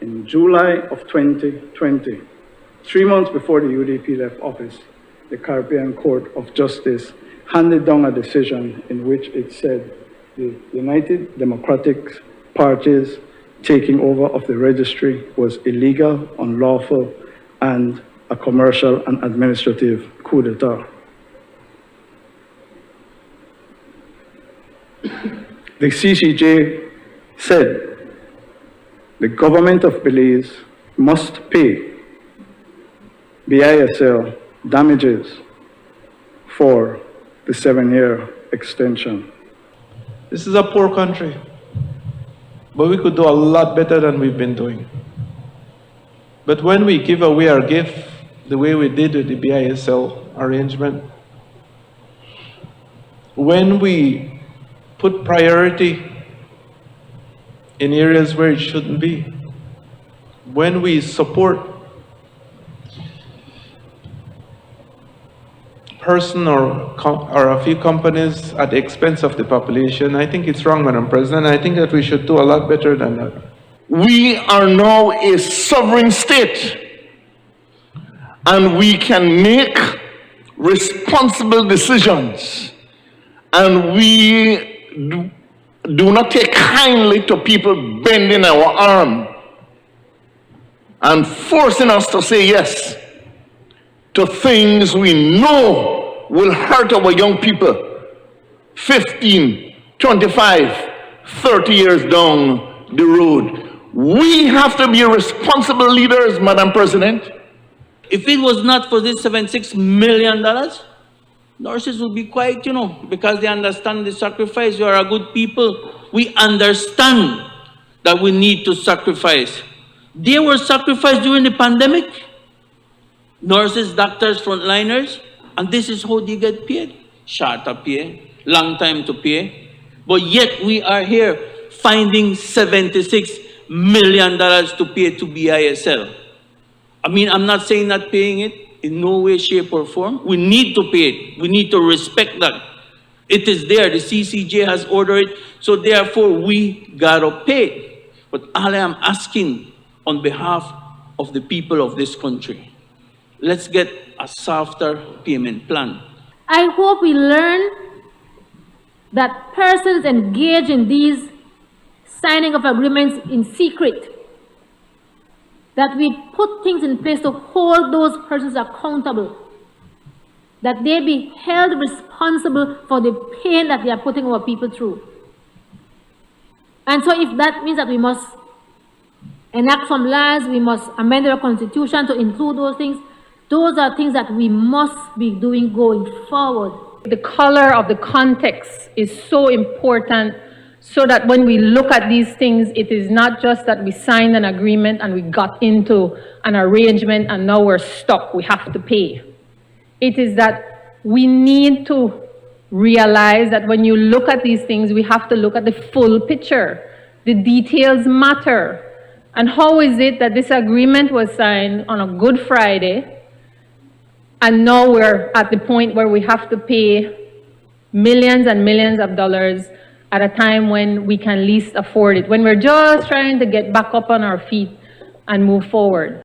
in July of 2020, 3 months before the UDP left office, the Caribbean Court of Justice handed down a decision in which it said the United Democratic Party's taking over of the registry was illegal, unlawful, and a commercial and administrative coup d'etat. The CCJ said the government of Belize must pay B.I.S.L damages for the 7-year extension. This is a poor country, but we could do a lot better than we've been doing. But when we give away our gift, the way we did with the B.I.S.L arrangement, when we put priority in areas where it shouldn't be, when we support person or a few companies at the expense of the population, I think it's wrong, Madam President. I think that we should do a lot better than that. We are now a sovereign state, and we can make responsible decisions, and we do not take kindly to people bending our arm and forcing us to say yes to things we know will hurt our young people 15, 25, 30 years down the road. We have to be responsible leaders, Madam President. If it was not for this $76 million, nurses would be quiet, because they understand the sacrifice. We are a good people. We understand that we need to sacrifice. They were sacrificed during the pandemic. Nurses, doctors, frontliners, and this is how they get paid. Shorter pay, long time to pay. But yet we are here finding $76 million to pay to B.I.S.L. I mean, I'm not saying not paying it in no way, shape, or form. We need to pay it. We need to respect that. It is there. The CCJ has ordered it, so therefore we gotta pay it. But all I am asking on behalf of the people of this country, let's get a softer payment plan. I hope we learn that persons engage in these signing of agreements in secret, that we put things in place to hold those persons accountable, that they be held responsible for the pain that they are putting our people through. And so if that means that we must enact some laws, we must amend our constitution to include those things, those are things that we must be doing going forward. The color of the context is so important, so that when we look at these things, it is not just that we signed an agreement and we got into an arrangement and now we're stuck, we have to pay. It is that we need to realize that when you look at these things, we have to look at the full picture. The details matter. And how is it that this agreement was signed on a Good Friday, and now we're at the point where we have to pay millions and millions of dollars at a time when we can least afford it, when we're just trying to get back up on our feet and move forward?